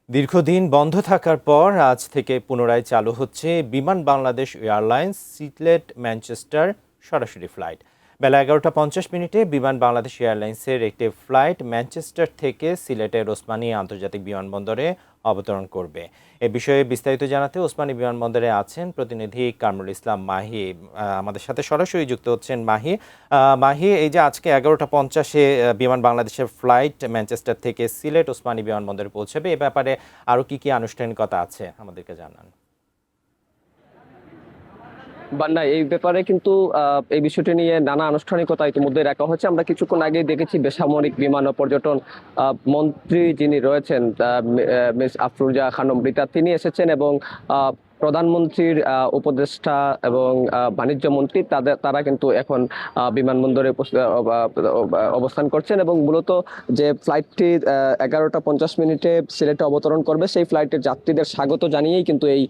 দীর্ঘদিন বন্ধ থাকার পর আজ থেকে পুনরায় চালু হচ্ছে বিমান বাংলাদেশ এয়ারলাইন্স সিলেট ম্যানচেস্টার সরাসরি ফ্লাইট। বেলা 11:50 বিমান বাংলাদেশ এয়ারলাইন্সের একটি ফ্লাইট ম্যানচেস্টার থেকে সিলেটের ওসমানী আন্তর্জাতিক বিমানবন্দরে অবতরণ করবে। এ বিষয়ে বিস্তারিত জানাতে ওসমানী বিমানবন্দরে আছেন প্রতিনিধি কামরুল ইসলাম মাহি। আমাদের সাথে সরাসরি যুক্ত হচ্ছেন মাহি। মাহি, এই যে আজকে 11:50 বিমান বাংলাদেশের ফ্লাইট ম্যানচেস্টার থেকে সিলেট ওসমানী বিমানবন্দরে পৌঁছাবে, এ ব্যাপারে আরো কি কি আনুষ্ঠানিকতা আছে আমাদেরকে জানান। বান্না, এই ব্যাপারে কিন্তু এই বিষয়টি নিয়ে নানা আনুষ্ঠানিকতা ইতিমধ্যে রাখা হচ্ছে। আমরা কিছুক্ষণ আগেই দেখেছি বেসামরিক বিমান ও পর্যটন মন্ত্রী যিনি রয়েছেন মিস আফরোজা খানম রিতা, তিনি এসেছেন এবং প্রধানমন্ত্রীর উপদেষ্টা এবং বাণিজ্য মন্ত্রী তারা কিন্তু এখন বিমানবন্দরে অবস্থান করছেন এবং মূলত যে ফ্লাইটটি 11:50 সিলেটে অবতরণ করবে, সেই ফ্লাইটের যাত্রীদের স্বাগত জানিয়েই কিন্তু এই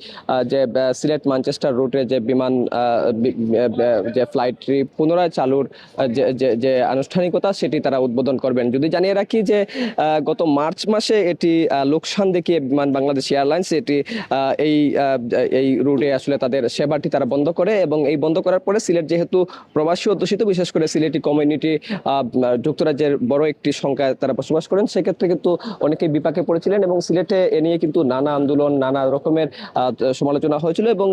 যে সিলেট ম্যানচেস্টার রুটে যে বিমান যে ফ্লাইটটি পুনরায় চালুর যে আনুষ্ঠানিকতা সেটি তারা উদ্বোধন করবেন। যদি জানিয়ে রাখি যে গত মার্চ মাসে এটি লোকসান দেখিয়ে বিমান বাংলাদেশ এয়ারলাইন্স এটি এই রুটে আসলে তাদের সেবাটি তারা বন্ধ করে এবং এই বন্ধ করার পরে সিলেট যেহেতু প্রবাসী অধ্যুষিত, বিশেষ করে সিলেটি কমিউনিটি যুক্তরাজ্যের বড় একটি সংখ্যায় তারা বসবাস করেন, সেক্ষেত্রে কিন্তু অনেকেই বিপাকে পড়েছিলেন এবং সিলেটে এ নিয়ে কিন্তু নানা আন্দোলন, নানা রকমের সমালোচনা হয়েছিল এবং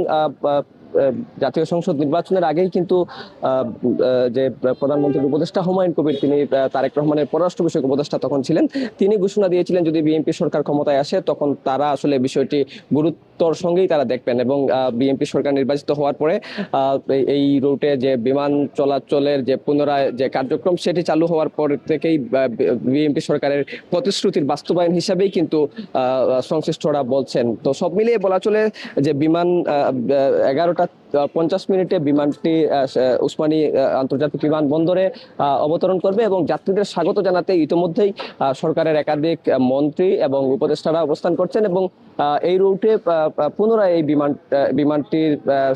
জাতীয় সংসদ নির্বাচনের আগেই কিন্তু যে প্রধানমন্ত্রীর উপদেষ্টা হুমায়ুন কবির, তিনি তারেক রহমানের পররাষ্ট্র বিষয়ক উপদেষ্টা তখন ছিলেন, তিনি ঘোষণা দিয়েছিলেন যদি বিএনপি সরকার ক্ষমতায় আসে তখন তারা আসলে বিষয়টি গুরুত্বর সঙ্গেই তারা দেখবেন এবং বিএনপি সরকার নির্বাচিত হওয়ার পরে এই রুটে যে বিমান চলাচলের যে পুনরায় যে কার্যক্রম সেটি চালু হওয়ার পর থেকেই বিএনপি সরকারের প্রতিশ্রুতির বাস্তবায়ন হিসাবেই কিন্তু সংশ্লিষ্টরা বলছেন। তো সব মিলিয়ে বলা চলে যে বিমান 11:50 বিমানটি ওসমানী আন্তর্জাতিক বিমানবন্দরে অবতরণ করবে এবং যাত্রীদের স্বাগত জানাতে ইতিমধ্যেই সরকারের একাধিক মন্ত্রী এবং উপদেষ্টারা অবস্থান করছেন এবং এই রুটে পুনরায় এই বিমানটির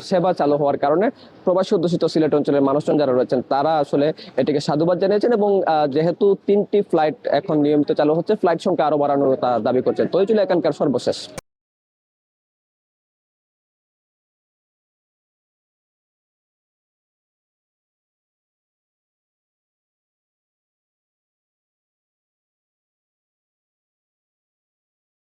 সেবা চালু হওয়ার কারণে প্রবাসী অধ্যুষিত সিলেট অঞ্চলের মানুষজন যারা রয়েছেন তারা আসলে এটিকে সাধুবাদ জানিয়েছেন এবং যেহেতু 3টি ফ্লাইট এখন নিয়মিত চালু হচ্ছে, ফ্লাইট সংখ্যা আরো বাড়ানোর দাবি করছেন। তো এই ছিল এখানকার সর্বশেষ।